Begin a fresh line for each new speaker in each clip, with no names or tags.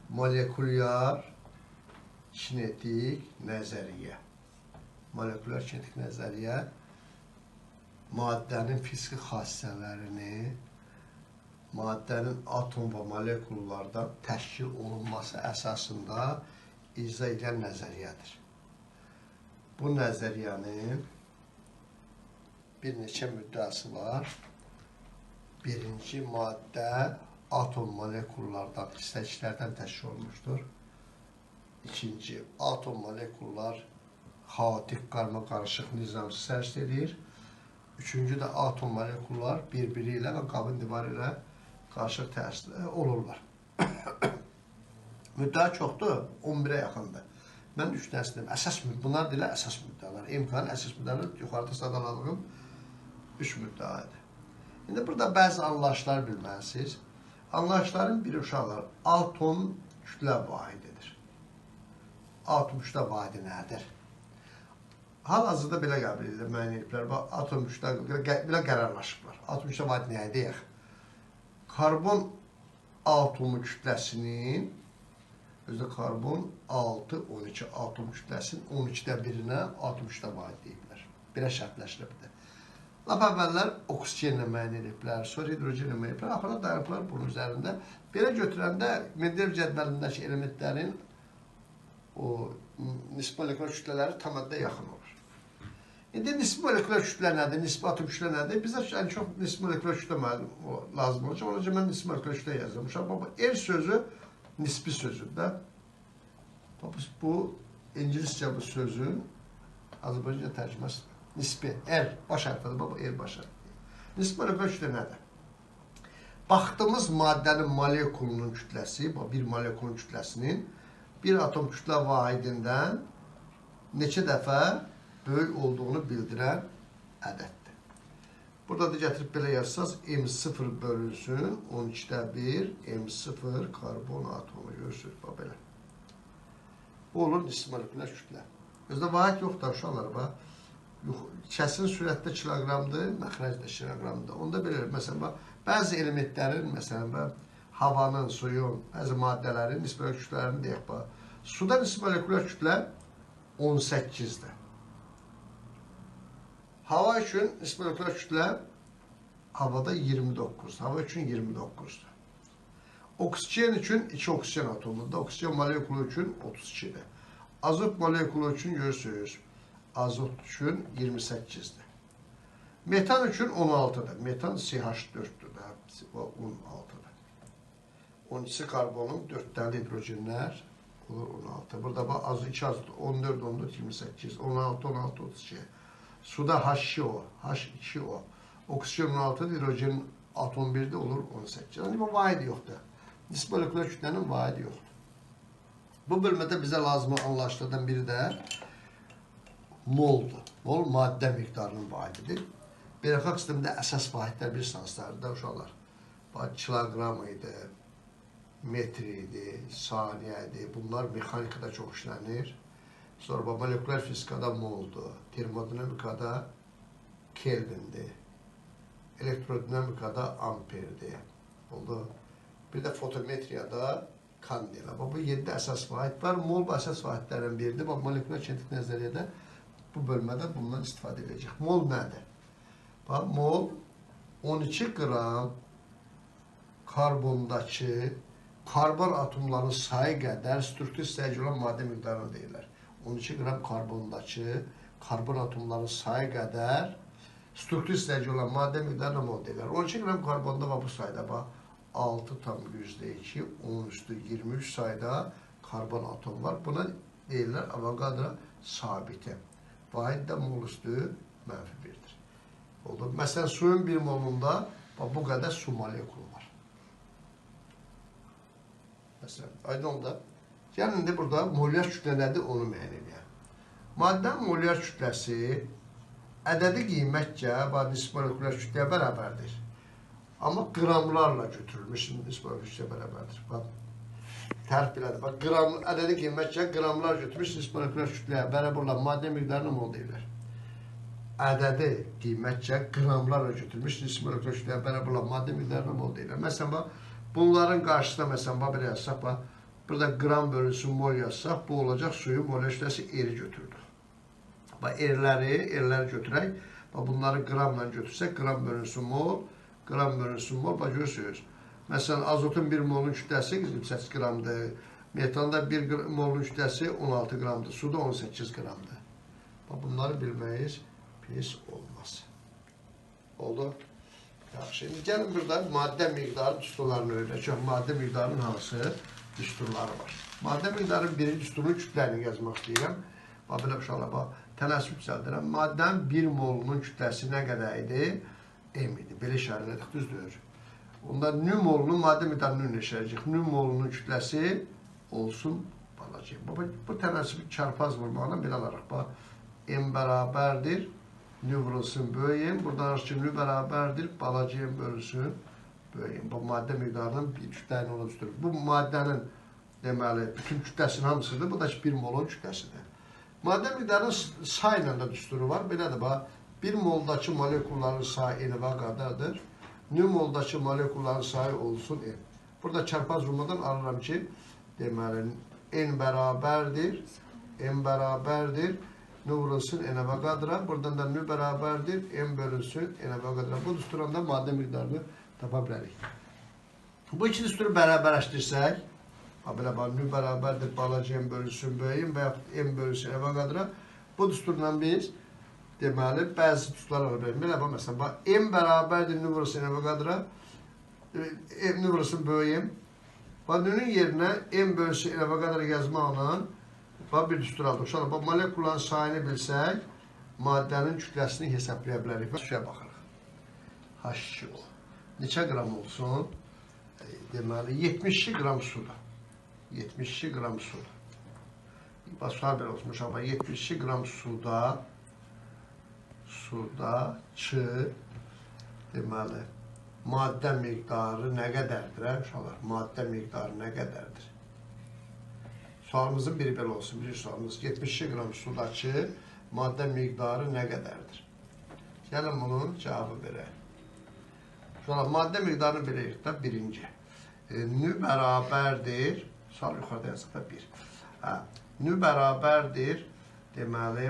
molekulyar kinetik nəzəriyyə. Molekulyar kinetik nəzəriyyə maddənin fiziki xassələrini, maddənin atom və molekullardan təşkil olunması əsasında izah edən nəzəriyyədir. Bu nəzəriyyənin bir neçə müddəası var. Birinci maddə atom molekullardan, hissəciklərdən təşkil olunmuşdur. İkinci, atom molekullar xaotik, qarma-qarışıq, nizamsız hərəkət edir. Üçüncü də atom molekullar bir-biri ilə və qabın divarı ilə qarışıq təsirli olurlar. Müddəa çoxdur, 11-ə yaxındır. Mən 3 dənəsində əsas müddəalar, bunlar deyilə əsas müddəalar. İmkanın əsas müddəalar yuxarıda sadaladığım 3 müddəadır. İndi burada bəzi anlayışlar bilməlisiniz. Anlayışların biri uşaqlar, atom kütlə vahididir. Atom kütlə vahidi nədir? Hal-hazırda belə qəbul edilir, müəyyən ediblər. Atom kütlə belə qərarlaşıblar. Atom kütlə vahidi nəyə deyək? Karbon atomu kütləsinin, özdə karbon 6-12 atom kütləsinin 12-də birinə atom kütlə vahidi deyiblər. Belə şərtləşdiribdir. Lap əvvəllər oksigenlə müəyyən ediblər, sonra hidrogenlə müəyyən ediblər, axırda dayanıblar bunun üzərində. Belə götürəndə Mendeleyev cədvəlindəki elementlərin o nisbi molekulyar kütlələri tam həddə yaxın olur. İndi nisbi molekulyar kütlə nədir, nisbi atom kütlə nədir? Bizə ən çox nisbi molekulyar kütlə lazım olacaq. Ona görə mən nisbi molekulyar kütlə yazmışam. Er sözü nisbi sözüdür. Bu İngiliscə bu sözün Azərbaycanca tərcüməsi nisbi, er, baş hərfədir, er baş hərfədir. Nisbi molekulyar kütlə nədir? Baxdığımız maddənin molekulunun kütləsi, bir molekulun kütləsinin bir atom kütlə vahidindən neçə dəfə böyük olduğunu bildirən ədəddir. Burada da gətirib belə yazsaz, M0 bölünsün, 12-də 1, M0 karbon atomu görürsünüz, belə. Bu olur nisbi molekulyar kütlə. Özdə vahid yoxdur, uşaqlar, kəsin sürətdə kiloqramdır, məxrəcdə kiloqramdır. Onda belə, məsələn, bəzi elementlərin, məsələn, havanın, suyun, bəzi maddələrin nisbi molekulyar kütlərini deyək, suda nisbi molekulyar kütlə 18-dir. Hava üçün nisbi molekulyar kütlə havada 29-dur. Hava üçün 29-dur. Oksigen üçün 2 oksigen atomudur. Oksigen molekulu üçün 32-dir. Azot molekulu üçün görürsünüz, azot üçün 28-dir. Metan üçün 16-dır. Metan CH4-dür də, 16-dır. 12-si karbonun 4 dənə hidrogenlər olur 16. Burada azot 2 azot 14, 14, 28, 16, 16, 32. Suda H2O, H2O. Oksigen 16, hidrogen atom 1'de olur 18. Yani bu vahidi yoxdur. Nisbi molekulyar kütlənin vahidi yoxdur. Bu bölmədə bizə lazım anlaşılan biri də moldur. Mol maddə miqdarının vahididir. Beynəlxalq sistemdə əsas vahidlər bir sanslardır uşaqlar. Kiloqram idi, metr idi, saniyə idi. Bunlar mexanikada çox işlənir. Sonra molekulyar fizikada moldur, termodinamikada kelvindir, elektrodinamikada amperdir. Oldu. Bir də fotometriyada kandela. Bu 7 əsas vahid var. Mol bu əsas vahidlərin biridir. Molekulyar kinetik nəzəriyyədə bu bölmədə bundan istifadə edəcək. Mol nədir? Mol 12 qram karbondakı karbon atomlarının sayı qədər struktur hissəci olan maddə miqdarını deyirlər. 12 qram karbondakı karbon atomlarının sayı qədər struktur hissəci olan maddə miqdarına mol deyirlər. 12 qram karbonda bu sayda 6,2, 10^23 sayda karbon atom var. Buna deyirlər Avogadro sabiti. Vahid də mol üstü -1'dir. Oldu. Məsələn, suyun bir molunda bu qədər su molekulu var. Məsələn, aydın oldu. Yəni, indi burada molyar kütlə nədir, onu müəyyən edək. Maddən molyar kütləsi ədədi qiymətcə nisbi molekulyar kütləyə bərabərdir. Amma qramlarla götürülmüş nisbi molekulyar kütləyə bərabərdir. Tərif belədir. Ədədi qiymətcə qramlar götürmüş nisbi molekulyar kütləyə bərabər olan maddə miqdarına mol deyirlər. Ədədi qiymətcə qramlarla götürmüş nisbi molekulyar kütləyə bərabər olan maddə miqdarına mol deyirlər. Məsələn, bunların qarşısında, məsələn, belə yazsaq, Burada qram bölünsü mol yazsaq, bu olacaq suyun mol kütləsi eri götürdük. Erləri götürək. Bunları qramla götürsək, qram bölünsü mol, görürsünüz. Məsələn, azotun 1 molun kütləsi 28 qramdır. Metanda 1 molun kütləsi 16 qramdır. Suda 18 qramdır. Bunları bilməyiz pis olmaz. Oldu? Yaxşı. Şimdi gəlin burada maddə miqdarı düsturlarını öyrənək. Maddə miqdarının hansı düsturları var? Maddə miqdarının birinci düsturunun kütləni yazmaq istəyirəm. Belə uşaqlar, tənəssüb düzəldirəm. Maddənin 1 molunun kütləsi nə qədər idi? M idi. Belə işarələdik, düzdür. Onda nü molunun maddə miqdarını öyrənəcəyik. Nü molunun kütləsi olsun balacıq. Bu tənəssüb çarpaz vurmağına belə alaraq. M bərabərdir. Nü vurulsun böyüyüm. Buradan ki, nü bərabərdir. Balacığım bölünsün böyüyüm. Bu maddə miqdarının bir kütləni ona düstürür. Bu maddənin deməli, bütün kütləsinin hamısıdır. Bu da 1 molun kütləsidir. Maddə miqdarının sayla da düsturu var. Belədir, 1 moldakı molekulların sayı N-ə qədərdir. Nü moldakı molekulların sayı olsun N. Burada çarpaz vurmadan alıram ki, deməli, N bərabərdir. M bərabərdir. Nü vurulsun N-ə qədərə. Buradan da nü bərabərdir. M bölünsün N-ə qədərə. Bu düsturanda maddə miqdarını tapa bilərik. Bu iki düsturu bərabərləşdirsək, belə nü bərabərdir, balacığım bölünsün böyüyüm və yaxud M bölünsün N-ə qədərə. Bu düsturla biz deməli, bəzi düsturlar var. Belə məsələn, M bərabərdir, nü vurulsun N-ə qədərə. Nü vurulsun böyüyüm. Nünün yerinə M bölünsün N-ə qədərə yazmaqla bir düstur aldıq. Uşaqlar, molekulların sayını bilsək, maddənin kütləsini hesablaya bilərik. Suya baxırıq. H2O. Neçə qram olsun? Deməli, 72 qram suda. 72 qram suda. Sual belə olsun, uşaqlar. 72 qram suda deməli, maddə miqdarı nə qədərdir, uşaqlar? Maddə miqdarı nə qədərdir? Sualımızın biri belə olsun. Birinci sualımız 72 qram sudakı maddə miqdarı nə qədərdir? Gəlin bunun cavabı verək. Sonra maddə miqdarını biləyik də birinci. Nü bərabərdir. Sual yuxarıda yazıq da 1. Nü bərabərdir. Deməli,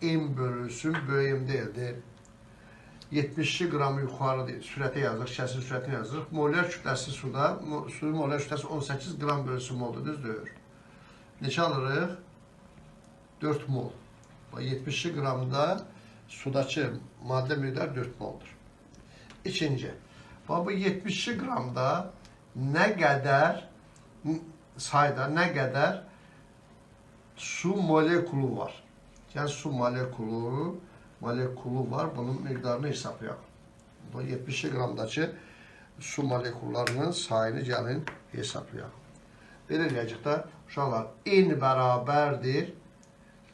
M bölünsün böyüyüm deyildir. 72 qramı yuxarı sürətə yazıq, kəsin sürətini yazıq. Molyar kütləsi suda, suyun molyar kütləsi 18 qram bölünsün moldur, düzdür. Neçə alırıq? 4 mol. 72 qramda sudakı maddə miqdarı 4 moldur. İkinci, bu 72 qramda nə qədər sayda, nə qədər su molekulu var. Yəni, su molekulu var, bunun miqdarını hesablayaq. Bu 72 qramdakı su molekullarının sayını gəlin hesablayaq. Belə eləyəcək də, uşaqlar, N bərabərdir,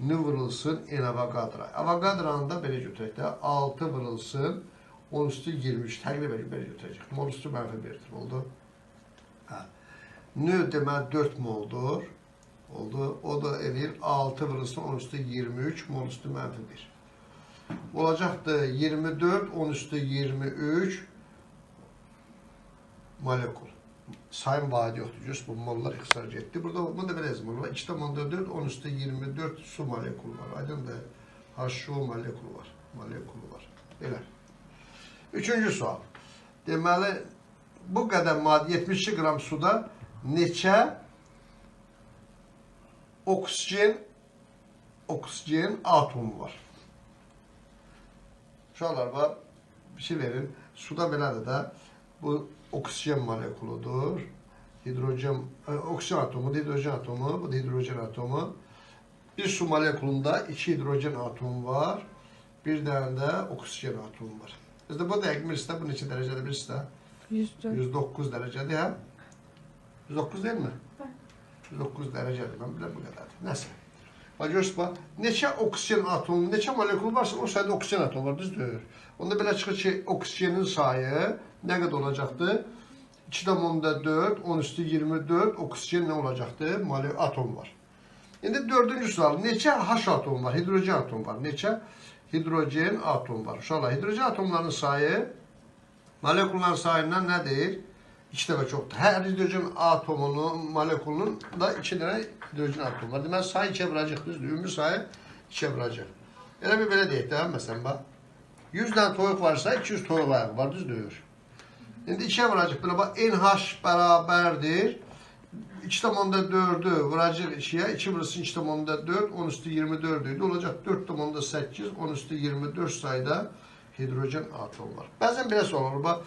nü vurulsun N Avogadro. Avogadronun da belə götürək də, 6 vurulsun, 10 üstü 23, təqribən belə götürəcək. Mol üstü mənfi 1'dir, oldu. Nü deməli 4 moldur, oldu. O da eləyir, 6 vurulsun, 10 üstü 23, mol üstü mənfi 1. Olacaqdır 24, 10 üstü 23 molekul. Sayın vadi yoxdur, just bu mollar ixtisar getdi. Burada da belə yazılır. 2,4, 10 üstü 24 su molekulu var. Aydın da H2O molekulu var. Belə. Üçüncü sual. Deməli, bu qədər 72 qram suda neçə oksigen atomu var? Uşaqlar var, bir şey verin. Suda belədir də, bu oksigen molekuludur. Oksigen atomu, hidrojen atomu, bu da hidrojen atomu. Bir su molekulunda 2 hidrojen atomu var. Bir dənə də oksigen atomu var. Bizdə bu dəqiq bilirsə, bu neçə dərəcədə bilirsə? 109 dərəcədir, hə? 109 deyil mi? 109 dərəcədir, mən biləm bu qədərdir. Nəsə. Görürsünüz, neçə oksigen atomu, neçə molekul varsa, o sayda oksigen atomu var, düzdür. Onda belə çıxır ki, oksigenin sayı nə qədər olacaqdır? 2,4, 10 üstü 24 oksigen nə olacaqdır? Atom var. İndi dördüncü sual, neçə H atomu var, hidrojen atomu var? Neçə hidrojen atomu var? Uşaqlar, hidrojen atomlarının sayı molekulların sayından nədir? 2 dəfə çoxdur. Hər hidrogen atomunun, molekulunun da 2 dənə hidrogen atomu var. Deməli, sayı 2-yə vuracaq, düzdür? Ümumi sayı 2-yə vuracaq. Elə bir belə deyək də, məsələn, bax. 100 dənə toyuq varsa, 200 toyuq ayağı var, düzdür? İndi 2-yə vuracaq, belə bax, NH bərabərdir. 2,4'ü vuracaq 2'ye, 2 vurursun 2,4, 10 üstü 24 idi. Olacaq 4,8, 10 üstü 24 sayıda hidrogen atom var. Bəzən belə olur, bax,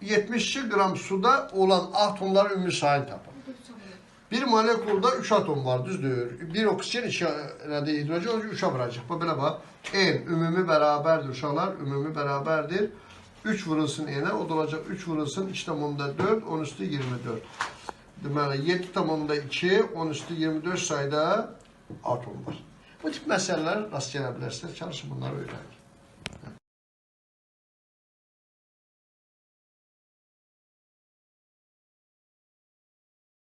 72 qram suda olan atomların ümumi sayını tapın. Bir molekulda 3 atom var, düzdür? Bir oksijen, 2 hidrojen, onun 3'e vuracaq. Belə bax, N ümumi bərabərdir uşaqlar, ümumi bərabərdir. 3 vurulsun N'e, o da olacaq 3 vurulsun 2,4, 10 üstü 24. Deməli, 7,2, 10 üstü 24 sayda atom var. Bu tip məsələlər rast gələ bilərsiniz, çalışın bunları öyrənin.